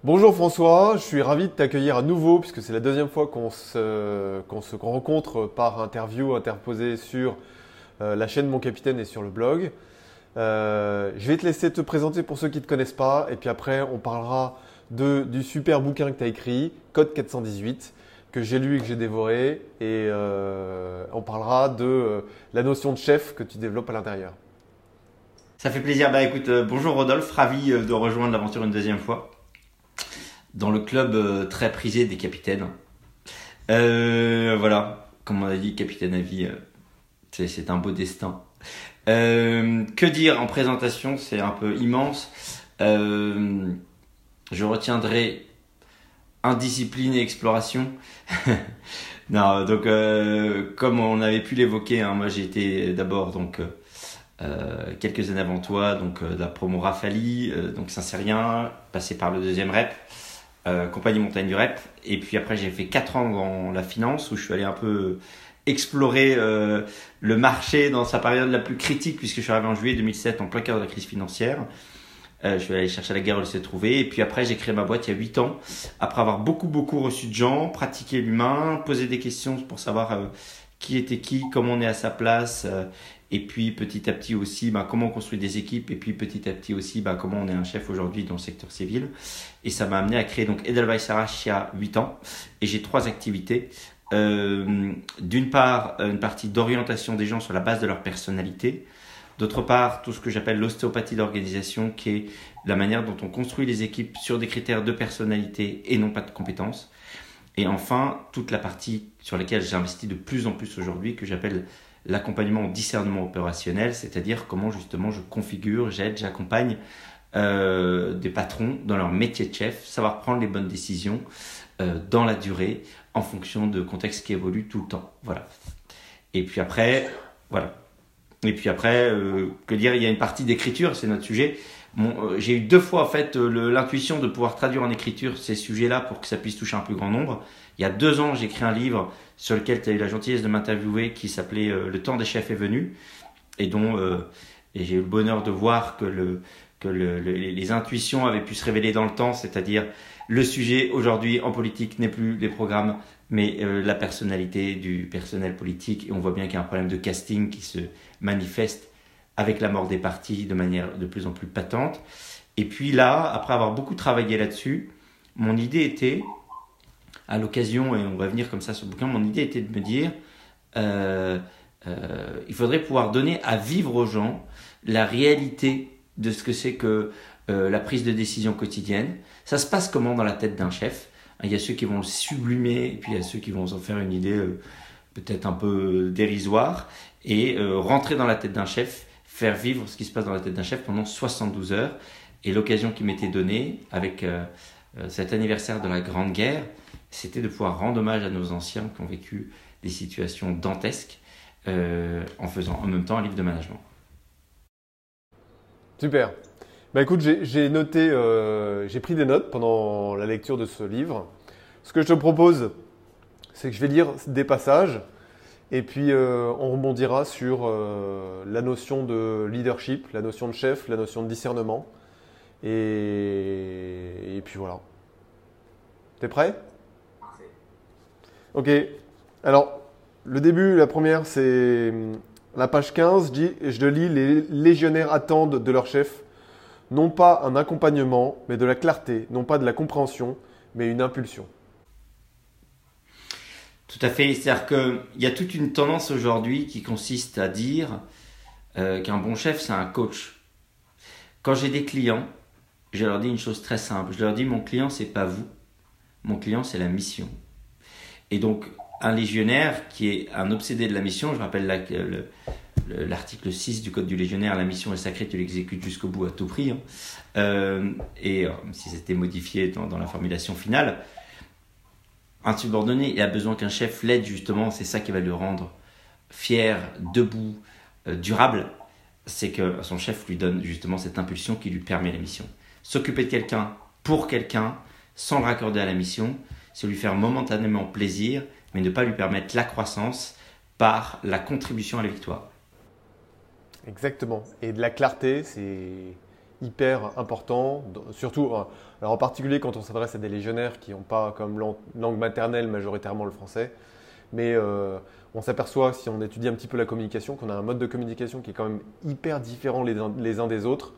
Bonjour François, je suis ravi de t'accueillir à nouveau puisque c'est la deuxième fois qu'on se rencontre par interview interposée sur la chaîne Mon Capitaine et sur le blog. Je vais te laisser te présenter pour ceux qui ne te connaissent pas et puis après on parlera du super bouquin que tu as écrit, Code 418, que j'ai lu et que j'ai dévoré et on parlera de la notion de chef que tu développes à l'intérieur. Ça fait plaisir. Bah écoute, bonjour Rodolphe, ravi de rejoindre l'aventure une deuxième fois dans le club très prisé des capitaines. Voilà, comme on a dit, capitaine à vie, c'est un beau destin. Que dire en présentation, c'est un peu immense. Je retiendrai indiscipline et exploration. Non, donc comme on avait pu l'évoquer, hein, moi j'ai été d'abord donc quelques années avant toi, donc de la promo Rafali, donc Saint-Cérien, passé par le deuxième rep, compagnie montagne du rep, et puis après j'ai fait 4 ans dans la finance où je suis allé un peu explorer le marché dans sa période la plus critique puisque je suis arrivé en juillet 2007 en plein cœur de la crise financière. Je suis allé chercher la guerre où elle s'est trouvée, et puis après j'ai créé ma boîte il y a 8 ans après avoir beaucoup reçu de gens, pratiqué l'humain, posé des questions pour savoir qui était qui, comment on est à sa place, et puis petit à petit aussi comment on construit des équipes, et puis petit à petit aussi comment on est un chef aujourd'hui dans le secteur civil. Et ça m'a amené à créer donc Edelweiss RH il y a 8 ans, et j'ai 3 activités. D'une part, une partie d'orientation des gens sur la base de leur personnalité. D'autre part, tout ce que j'appelle l'ostéopathie d'organisation, qui est la manière dont on construit les équipes sur des critères de personnalité et non pas de compétences. Et enfin, toute la partie sur laquelle j'investis de plus en plus aujourd'hui, que j'appelle l'accompagnement au discernement opérationnel, c'est-à-dire comment justement je configure, j'aide, j'accompagne des patrons dans leur métier de chef, savoir prendre les bonnes décisions dans la durée, en fonction de contextes qui évoluent tout le temps. Voilà. Et puis après, voilà. Et puis après, que dire, il y a une partie d'écriture, c'est notre sujet. J'ai eu 2 fois en fait l'intuition de pouvoir traduire en écriture ces sujets-là pour que ça puisse toucher un plus grand nombre. Il y a 2 ans, j'ai écrit un livre sur lequel tu as eu la gentillesse de m'interviewer qui s'appelait Le temps des chefs est venu, et dont et j'ai eu le bonheur de voir que les intuitions avaient pu se révéler dans le temps, c'est-à-dire le sujet aujourd'hui en politique n'est plus les programmes, mais la personnalité du personnel politique. Et on voit bien qu'il y a un problème de casting qui se manifeste avec la mort des partis de manière de plus en plus patente. Et puis là, après avoir beaucoup travaillé là-dessus, mon idée était, à l'occasion, et on va venir comme ça sur le bouquin, mon idée était de me dire, il faudrait pouvoir donner à vivre aux gens la réalité de ce que c'est que la prise de décision quotidienne. Ça se passe comment dans la tête d'un chef? Il y a ceux qui vont le sublimer, et puis il y a ceux qui vont s'en faire une idée peut-être un peu dérisoire, et rentrer dans la tête d'un chef, faire vivre ce qui se passe dans la tête d'un chef pendant 72 heures. Et l'occasion qui m'était donnée avec cet anniversaire de la Grande Guerre, c'était de pouvoir rendre hommage à nos anciens qui ont vécu des situations dantesques en faisant en même temps un livre de management. Super. Bah écoute, j'ai noté, j'ai pris des notes pendant la lecture de ce livre. Ce que je te propose, c'est que je vais lire des passages et puis on rebondira sur la notion de leadership, la notion de chef, la notion de discernement. Et puis voilà. T'es prêt? Parfait. Ok. Alors, le début, la première, c'est la page 15, je lis, les légionnaires attendent de leur chef non pas un accompagnement, mais de la clarté, non pas de la compréhension, mais une impulsion. Tout à fait. C'est-à-dire qu'il y a toute une tendance aujourd'hui qui consiste à dire qu'un bon chef, c'est un coach. Quand j'ai des clients, je leur dis une chose très simple. Je leur dis, mon client, c'est pas vous. Mon client, c'est la mission. Et donc, un légionnaire qui est un obsédé de la mission, je rappelle l'article 6 du Code du légionnaire, la mission est sacrée, tu l'exécutes jusqu'au bout à tout prix. Si c'était modifié dans la formulation finale, un subordonné, il a besoin qu'un chef l'aide justement, c'est ça qui va le rendre fier, debout, durable. C'est que son chef lui donne justement cette impulsion qui lui permet la mission. S'occuper de quelqu'un pour quelqu'un, sans le raccorder à la mission, c'est lui faire momentanément plaisir, mais ne pas lui permettre la croissance par la contribution à la victoire. Exactement. Et de la clarté, c'est hyper important, surtout alors en particulier quand on s'adresse à des légionnaires qui n'ont pas comme langue maternelle majoritairement le français. Mais on s'aperçoit, si on étudie un petit peu la communication, qu'on a un mode de communication qui est quand même hyper différent les uns des autres.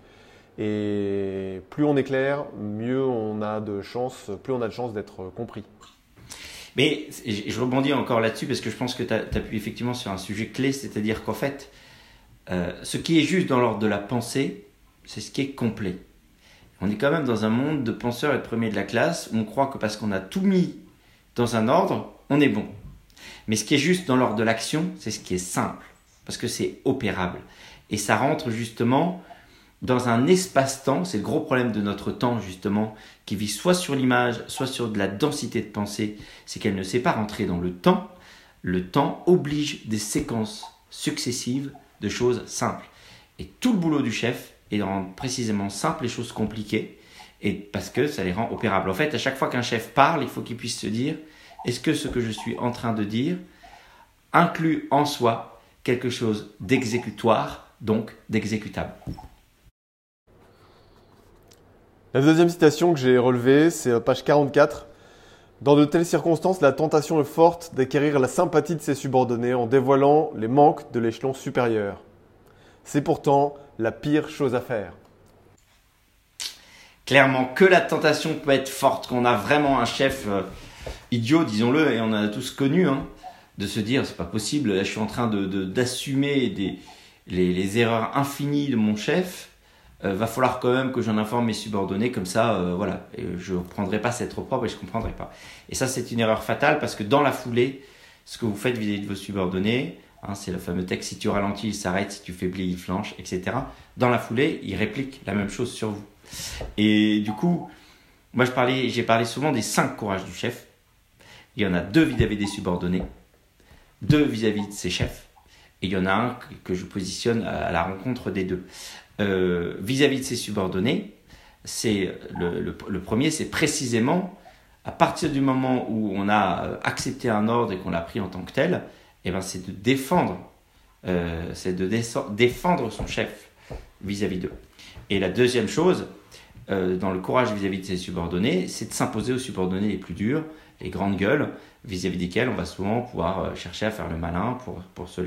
Et plus on est clair, mieux on a de chance, plus on a de chances d'être compris. Mais je rebondis encore là-dessus parce que je pense que tu appuies effectivement sur un sujet clé, c'est-à-dire qu'en fait, ce qui est juste dans l'ordre de la pensée, c'est ce qui est complet. On est quand même dans un monde de penseurs et de premiers de la classe où on croit que parce qu'on a tout mis dans un ordre, on est bon. Mais ce qui est juste dans l'ordre de l'action, c'est ce qui est simple, parce que c'est opérable. Et ça rentre justement dans un espace-temps, c'est le gros problème de notre temps justement, qui vit soit sur l'image, soit sur de la densité de pensée, c'est qu'elle ne sait pas rentrer dans le temps. Le temps oblige des séquences successives de choses simples. Et tout le boulot du chef est de rendre précisément simples les choses compliquées, et parce que ça les rend opérables. En fait, à chaque fois qu'un chef parle, il faut qu'il puisse se dire, est-ce que ce que je suis en train de dire inclut en soi quelque chose d'exécutoire, donc d'exécutable? La deuxième citation que j'ai relevée, c'est page 44. Dans de telles circonstances, la tentation est forte d'acquérir la sympathie de ses subordonnés en dévoilant les manques de l'échelon supérieur. C'est pourtant la pire chose à faire. Clairement, que la tentation peut être forte, qu'on a vraiment un chef idiot, disons-le, et on en a tous connu, de se dire, c'est pas possible, là je suis en train d'assumer les erreurs infinies de mon chef. Va falloir quand même que j'en informe mes subordonnés, comme ça, voilà, et je ne prendrai pas cette opprobre et je ne comprendrai pas. Et ça, c'est une erreur fatale parce que dans la foulée, ce que vous faites vis-à-vis de vos subordonnés, c'est le fameux texte, si tu ralentis, il s'arrête, si tu faiblis, il flanche, etc. Dans la foulée, il réplique la même chose sur vous. Et du coup, moi j'ai parlé souvent des 5 courages du chef. Il y en a 2 vis-à-vis des subordonnés, 2 vis-à-vis de ses chefs, et il y en a un que je positionne à la rencontre des 2. Vis-à-vis de ses subordonnés, c'est le premier, c'est précisément à partir du moment où on a accepté un ordre et qu'on l'a pris en tant que tel, eh ben, c'est de défendre son chef vis-à-vis d'eux. Et la deuxième chose, dans le courage vis-à-vis de ses subordonnés, c'est de s'imposer aux subordonnés les plus durs, les grandes gueules, vis-à-vis desquels on va souvent pouvoir chercher à faire le malin pour se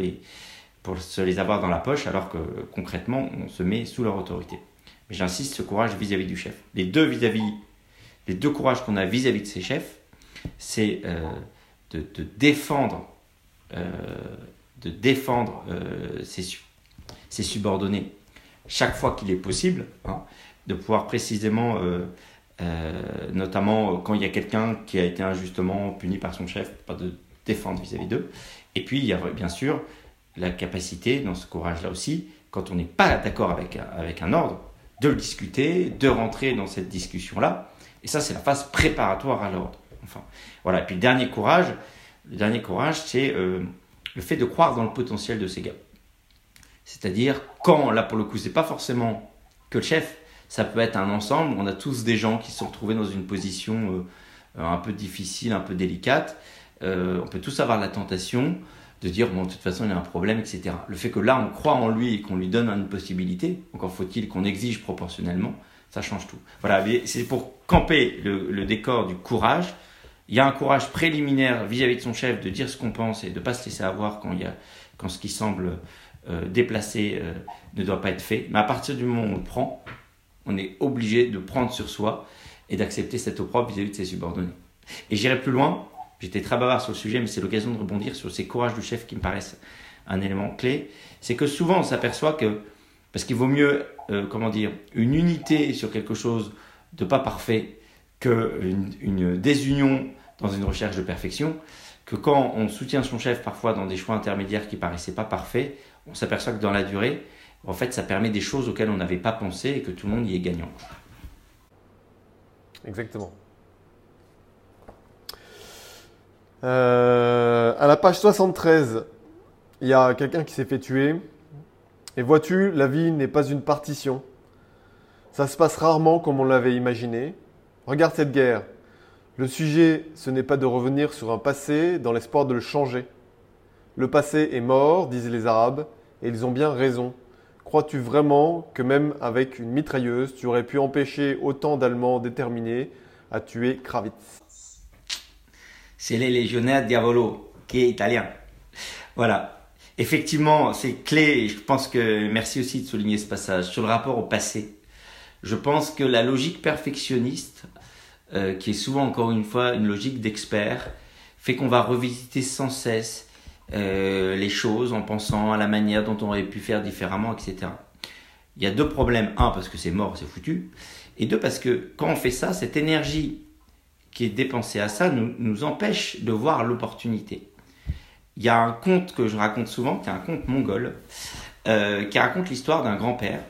les avoir dans la poche, alors que concrètement, on se met sous leur autorité. Mais j'insiste, ce courage vis-à-vis du chef. Les deux courages qu'on a vis-à-vis de ses chefs, c'est de défendre ses subordonnés chaque fois qu'il est possible, de pouvoir précisément, notamment quand il y a quelqu'un qui a été injustement puni par son chef, pas de défendre vis-à-vis d'eux. Et puis, il y a bien sûr la capacité, dans ce courage-là aussi, quand on n'est pas d'accord avec un ordre, de le discuter, de rentrer dans cette discussion-là. Et ça, c'est la phase préparatoire à l'ordre. Enfin, voilà. Et puis le dernier courage, c'est le fait de croire dans le potentiel de ces gars. C'est-à-dire, quand, là pour le coup, c'est pas forcément que le chef, ça peut être un ensemble. On a tous des gens qui se sont retrouvés dans une position un peu difficile, un peu délicate. On peut tous avoir la tentation de dire, bon, de toute façon, il y a un problème, etc. Le fait que là, on croit en lui et qu'on lui donne une possibilité, encore faut-il qu'on exige proportionnellement, ça change tout. Voilà, mais c'est pour camper le décor du courage. Il y a un courage préliminaire vis-à-vis de son chef de dire ce qu'on pense et de ne pas se laisser avoir quand ce qui semble déplacé ne doit pas être fait. Mais à partir du moment où on le prend, on est obligé de prendre sur soi et d'accepter cette opprobre vis-à-vis de ses subordonnés. Et j'irai plus loin. J'étais très bavard sur le sujet, mais c'est l'occasion de rebondir sur ces courages du chef qui me paraissent un élément clé. C'est que souvent, on s'aperçoit que, parce qu'il vaut mieux, une unité sur quelque chose de pas parfait qu'une désunion dans une recherche de perfection, que quand on soutient son chef parfois dans des choix intermédiaires qui paraissaient pas parfaits, on s'aperçoit que dans la durée, en fait, ça permet des choses auxquelles on n'avait pas pensé et que tout le monde y est gagnant. Exactement. À la page 73, il y a quelqu'un qui s'est fait tuer. Et vois-tu, la vie n'est pas une partition. Ça se passe rarement comme on l'avait imaginé. Regarde cette guerre. Le sujet, ce n'est pas de revenir sur un passé dans l'espoir de le changer. Le passé est mort, disent les Arabes, et ils ont bien raison. Crois-tu vraiment que même avec une mitrailleuse, tu aurais pu empêcher autant d'Allemands déterminés à tuer Kravitz? C'est les Legionnaires Diavolo, qui est italien. Voilà. Effectivement, c'est clé, et je pense que, merci aussi de souligner ce passage, sur le rapport au passé. Je pense que la logique perfectionniste, qui est souvent encore une fois une logique d'expert, fait qu'on va revisiter sans cesse les choses en pensant à la manière dont on aurait pu faire différemment, etc. Il y a deux problèmes. Un, parce que c'est mort, c'est foutu. Et deux, parce que quand on fait ça, cette énergie qui est dépensée à ça nous empêche de voir l'opportunité. Il y a un conte que je raconte souvent, qui est un conte mongol, qui raconte l'histoire d'un grand-père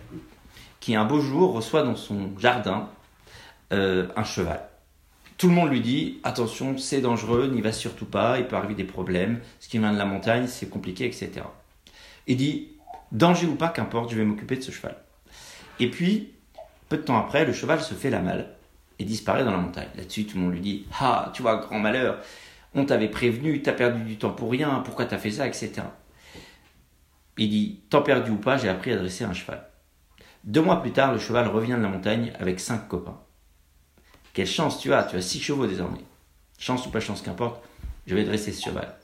qui un beau jour reçoit dans son jardin un cheval. Tout le monde lui dit « Attention, c'est dangereux, n'y va surtout pas, il peut arriver des problèmes, ce qui vient de la montagne, c'est compliqué, etc. » Il dit « Danger ou pas, qu'importe, je vais m'occuper de ce cheval. » Et puis, peu de temps après, le cheval se fait la malle et disparaît dans la montagne. Là-dessus, tout le monde lui dit « Ah, tu vois, grand malheur, on t'avait prévenu, t'as perdu du temps pour rien, pourquoi t'as fait ça, etc. » Il dit « Temps perdu ou pas, j'ai appris à dresser un cheval. » 2 mois plus tard, le cheval revient de la montagne avec 5 copains. Quelle chance tu as 6 chevaux désormais. Chance ou pas chance, qu'importe, je vais dresser ce cheval.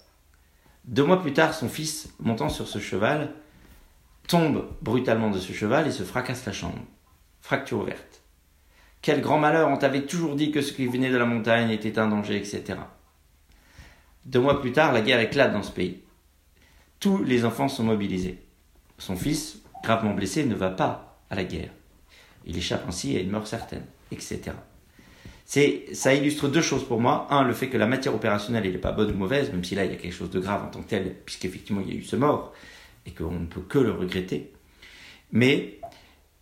2 mois plus tard, son fils, montant sur ce cheval, tombe brutalement de ce cheval et se fracasse la jambe. Fracture ouverte. Quel grand malheur, on t'avait toujours dit que ce qui venait de la montagne était un danger, etc. 2 mois plus tard, la guerre éclate dans ce pays. Tous les enfants sont mobilisés. Son fils, gravement blessé, ne va pas à la guerre. Il échappe ainsi à une mort certaine, etc. Ça illustre 2 choses pour moi. Un, le fait que la matière opérationnelle n'est pas bonne ou mauvaise, même si là il y a quelque chose de grave en tant que tel, puisqu'effectivement il y a eu ce mort, et qu'on ne peut que le regretter. Mais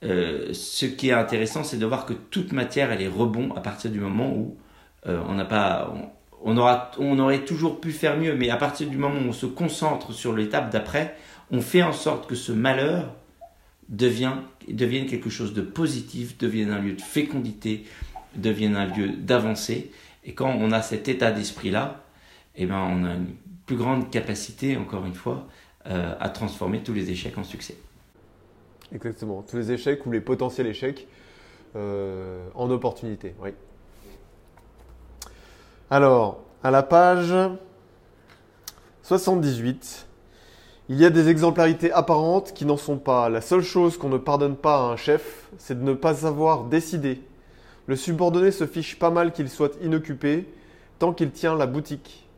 ce qui est intéressant, c'est de voir que toute matière, elle est rebond à partir du moment où on aurait toujours pu faire mieux, mais à partir du moment où on se concentre sur l'étape d'après, on fait en sorte que ce malheur devienne quelque chose de positif, devienne un lieu de fécondité, devienne un lieu d'avancée. Et quand on a cet état d'esprit-là, eh ben, on a une plus grande capacité, encore une fois, à transformer tous les échecs en succès. Exactement, tous les échecs ou les potentiels échecs en opportunités, oui. Alors, à la page 78, il y a des exemplarités apparentes qui n'en sont pas. La seule chose qu'on ne pardonne pas à un chef, c'est de ne pas avoir décidé. Le subordonné se fiche pas mal qu'il soit inoccupé tant qu'il tient la boutique.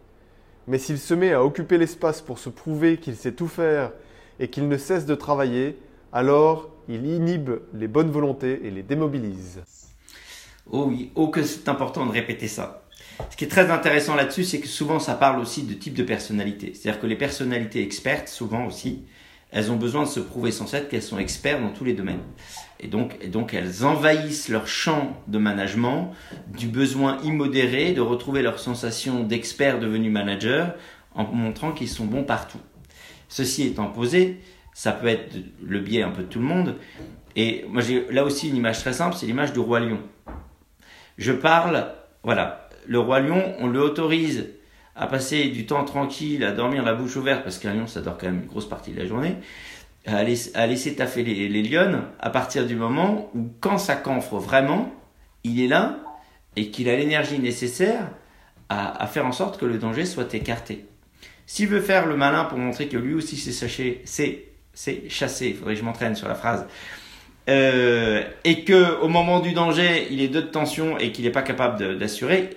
Mais s'il se met à occuper l'espace pour se prouver qu'il sait tout faire et qu'il ne cesse de travailler, alors il inhibe les bonnes volontés et les démobilise. Oh oui, oh que c'est important de répéter ça. Ce qui est très intéressant là-dessus, c'est que souvent ça parle aussi de type de personnalité. C'est-à-dire que les personnalités expertes, souvent aussi, elles ont besoin de se prouver sans cesse qu'elles sont expertes dans tous les domaines. Et donc elles envahissent leur champ de management du besoin immodéré de retrouver leur sensation d'expert devenu manager en montrant qu'ils sont bons partout. Ceci étant posé, ça peut être le biais un peu de tout le monde. Et moi j'ai là aussi une image très simple, c'est l'image du roi lion. Je parle, voilà, le roi lion, on le autorise à passer du temps tranquille, à dormir la bouche ouverte, parce qu'un lion ça dort quand même une grosse partie de la journée, à laisser taffer les lionnes à partir du moment où, quand ça cancre vraiment, il est là et qu'il a l'énergie nécessaire à faire en sorte que le danger soit écarté. S'il veut faire le malin pour montrer que lui aussi c'est chasser, il faudrait que je m'entraîne sur la phrase, et qu'au moment du danger, il est de tension et qu'il n'est pas capable d'assurer,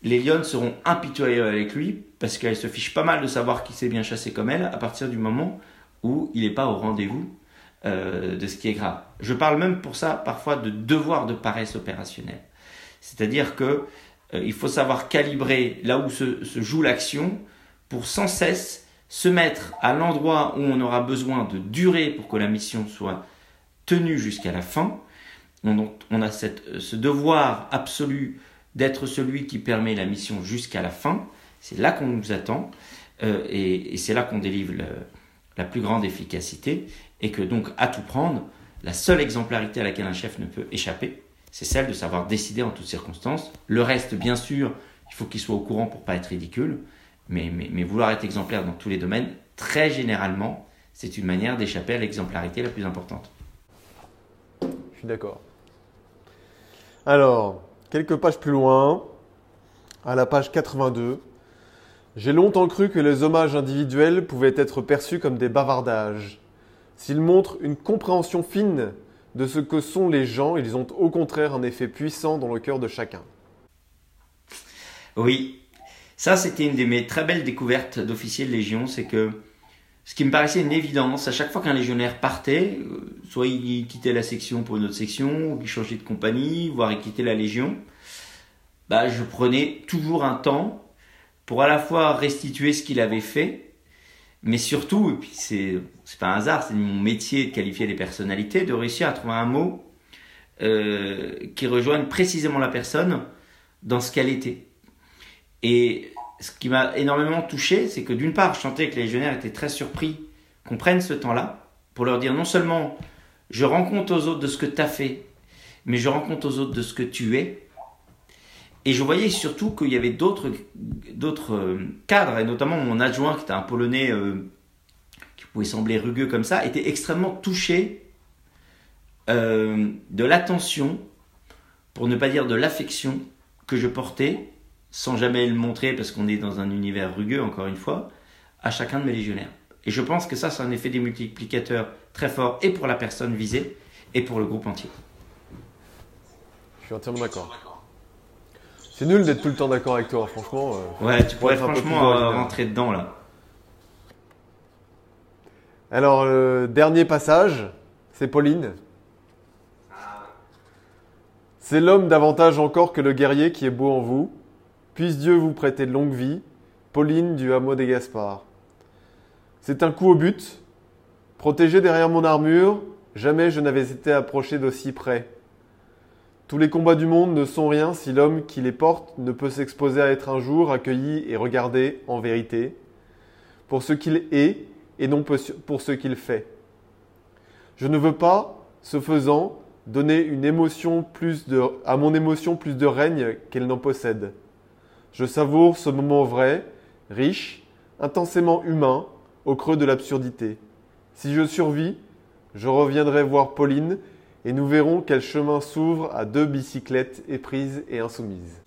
les lionnes seront impitoyables avec lui parce qu'elles se fichent pas mal de savoir qu'il sait bien chasser comme elle à partir du moment où il n'est pas au rendez-vous de ce qui est grave. Je parle même pour ça parfois de devoir de paresse opérationnelle. C'est-à-dire qu'il faut savoir calibrer là où se joue l'action pour sans cesse se mettre à l'endroit où on aura besoin de durer pour que la mission soit tenue jusqu'à la fin. On a ce devoir absolu d'être celui qui permet la mission jusqu'à la fin. C'est là qu'on nous attend et c'est là qu'on délivre la plus grande efficacité, et que donc, à tout prendre, la seule exemplarité à laquelle un chef ne peut échapper, c'est celle de savoir décider en toutes circonstances. Le reste, bien sûr, il faut qu'il soit au courant pour ne pas être ridicule, mais vouloir être exemplaire dans tous les domaines, très généralement, c'est une manière d'échapper à l'exemplarité la plus importante. Je suis d'accord. Alors, quelques pages plus loin, à la page 82, j'ai longtemps cru que les hommages individuels pouvaient être perçus comme des bavardages. S'ils montrent une compréhension fine de ce que sont les gens, ils ont au contraire un effet puissant dans le cœur de chacun. Oui, ça c'était une de mes très belles découvertes d'officier de Légion, c'est que ce qui me paraissait une évidence, à chaque fois qu'un légionnaire partait, soit il quittait la section pour une autre section, ou il changeait de compagnie, voire il quittait la Légion, je prenais toujours un temps pour à la fois restituer ce qu'il avait fait, mais surtout, et puis c'est pas un hasard, c'est mon métier de qualifier les personnalités, de réussir à trouver un mot qui rejoigne précisément la personne dans ce qu'elle était. Et ce qui m'a énormément touché, c'est que d'une part, je sentais que les légionnaires étaient très surpris qu'on prenne ce temps-là pour leur dire non seulement je rends compte aux autres de ce que tu as fait, mais je rends compte aux autres de ce que tu es. Et je voyais surtout qu'il y avait d'autres cadres, et notamment mon adjoint qui était un Polonais qui pouvait sembler rugueux comme ça, était extrêmement touché de l'attention, pour ne pas dire de l'affection que je portais, sans jamais le montrer parce qu'on est dans un univers rugueux, encore une fois, à chacun de mes légionnaires. Et je pense que ça, c'est un effet démultiplicateur très fort, et pour la personne visée, et pour le groupe entier. Je suis entièrement d'accord. C'est nul d'être tout le temps d'accord avec toi, franchement. Ouais, tu pourrais franchement rentrer dedans, là. Alors, le dernier passage, c'est Pauline. C'est l'homme davantage encore que le guerrier qui est beau en vous. Puisse Dieu vous prêter de longue vie. Pauline du hameau des Gaspards. C'est un coup au but. Protégé derrière mon armure, jamais je n'avais été approché d'aussi près. Tous les combats du monde ne sont rien si l'homme qui les porte ne peut s'exposer à être un jour accueilli et regardé en vérité pour ce qu'il est et non pour ce qu'il fait. Je ne veux pas, ce faisant, donner à mon émotion plus de règne qu'elle n'en possède. Je savoure ce moment vrai, riche, intensément humain, au creux de l'absurdité. Si je survis, je reviendrai voir Pauline et nous verrons quel chemin s'ouvre à deux bicyclettes éprises et insoumises.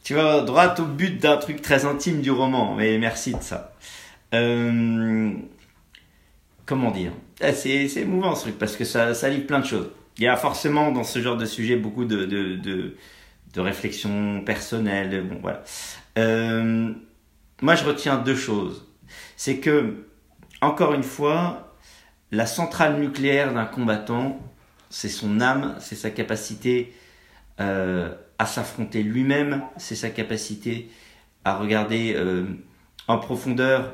Tu vas droit au but d'un truc très intime du roman, mais merci de ça. Comment dire ? C'est émouvant ce truc, parce que ça livre plein de choses. Il y a forcément dans ce genre de sujet beaucoup de réflexion personnelle. Bon, voilà. Moi, je retiens deux choses. C'est que, encore une fois, la centrale nucléaire d'un combattant, c'est son âme, c'est sa capacité à s'affronter lui-même, c'est sa capacité à regarder en profondeur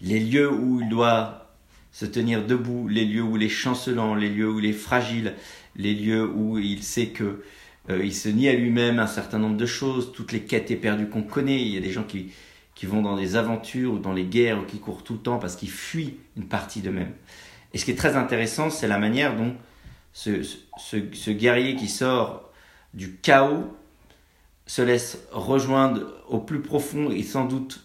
les lieux où il doit se tenir debout, les lieux où il est chancelant, les lieux où il est fragile, les lieux où il sait que il se nie à lui-même un certain nombre de choses, toutes les quêtes éperdues qu'on connaît. Il y a des gens qui vont dans des aventures ou dans les guerres ou qui courent tout le temps parce qu'ils fuient une partie d'eux-mêmes. Et ce qui est très intéressant, c'est la manière dont ce guerrier qui sort du chaos se laisse rejoindre au plus profond et sans doute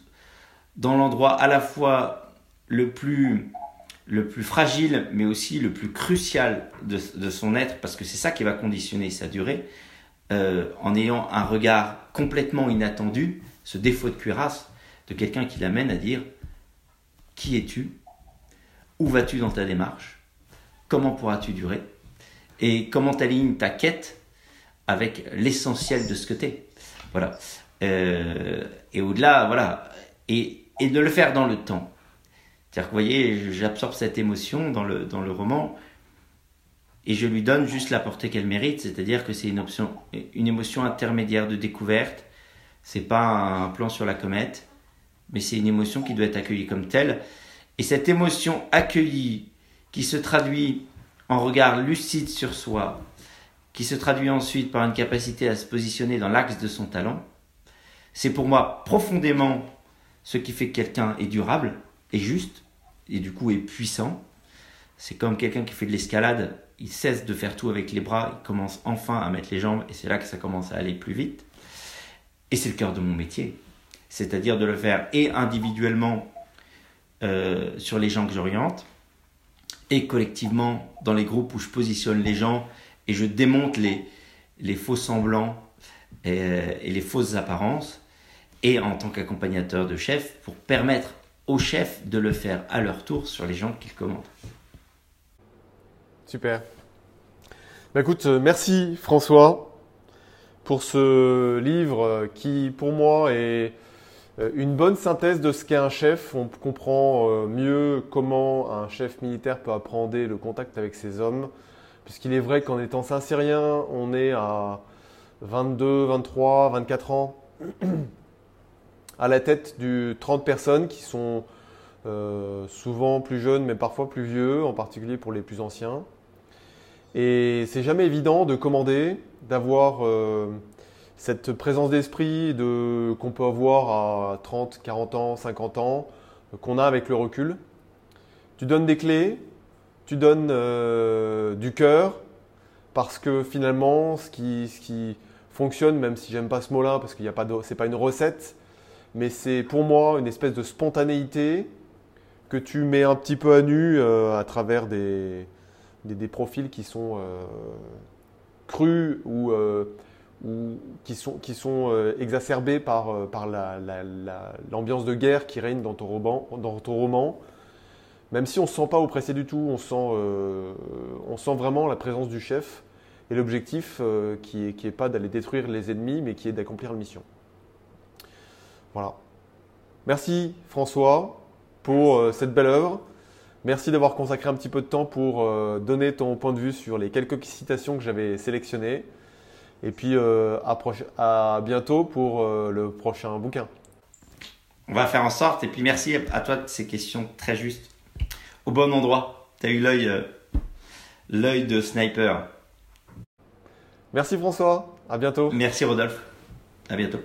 dans l'endroit à la fois le plus fragile mais aussi le plus crucial de son être, parce que c'est ça qui va conditionner sa durée, en ayant un regard complètement inattendu, ce défaut de cuirasse de quelqu'un qui l'amène à dire « Qui es-tu ? Où vas-tu dans ta démarche ? Comment pourras-tu durer ? Et comment t'alignes ta quête avec l'essentiel de ce que t'es ?» Voilà. Et au-delà, voilà. Et de le faire dans le temps. C'est-à-dire que, vous voyez, j'absorbe cette émotion dans le roman et je lui donne juste la portée qu'elle mérite, c'est-à-dire que c'est une émotion intermédiaire de découverte. C'est pas un plan sur la comète, mais c'est une émotion qui doit être accueillie comme telle. Et cette émotion accueillie, qui se traduit en regard lucide sur soi, qui se traduit ensuite par une capacité à se positionner dans l'axe de son talent, c'est pour moi profondément ce qui fait que quelqu'un est durable, est juste, et du coup est puissant. C'est comme quelqu'un qui fait de l'escalade, il cesse de faire tout avec les bras, il commence enfin à mettre les jambes, et c'est là que ça commence à aller plus vite. Et c'est le cœur de mon métier, c'est-à-dire de le faire et individuellement sur les gens que j'oriente, et collectivement dans les groupes où je positionne les gens et je démonte les faux semblants et les fausses apparences, et en tant qu'accompagnateur de chef pour permettre aux chefs de le faire à leur tour sur les gens qu'ils commandent. Super. Bah écoute, merci François pour ce livre qui pour moi est une bonne synthèse de ce qu'est un chef. On comprend mieux comment un chef militaire peut appréhender le contact avec ses hommes. Puisqu'il est vrai qu'en étant Saint-Cyrien, on est à 22, 23, 24 ans, à la tête de 30 personnes qui sont souvent plus jeunes mais parfois plus vieux, en particulier pour les plus anciens. Et c'est jamais évident de commander, d'avoir cette présence d'esprit qu'on peut avoir à 30, 40 ans, 50 ans, qu'on a avec le recul. Tu donnes des clés, tu donnes du cœur, parce que finalement, ce qui fonctionne, même si j'aime pas ce mot-là, parce qu'il y a pas c'est pas une recette, mais c'est pour moi une espèce de spontanéité que tu mets un petit peu à nu à travers des profils qui sont crus ou qui sont exacerbés par l'ambiance de guerre qui règne dans ton roman. Même si on ne se sent pas oppressé du tout, on sent vraiment la présence du chef et l'objectif qui est pas d'aller détruire les ennemis, mais qui est d'accomplir la mission. Voilà. Merci François pour cette belle œuvre. Merci d'avoir consacré un petit peu de temps pour donner ton point de vue sur les quelques citations que j'avais sélectionnées. Et puis à bientôt pour le prochain bouquin. On va faire en sorte, et puis merci à toi de ces questions très justes. Au bon endroit, tu as eu l'œil de sniper. Merci François, à bientôt. Merci Rodolphe, à bientôt.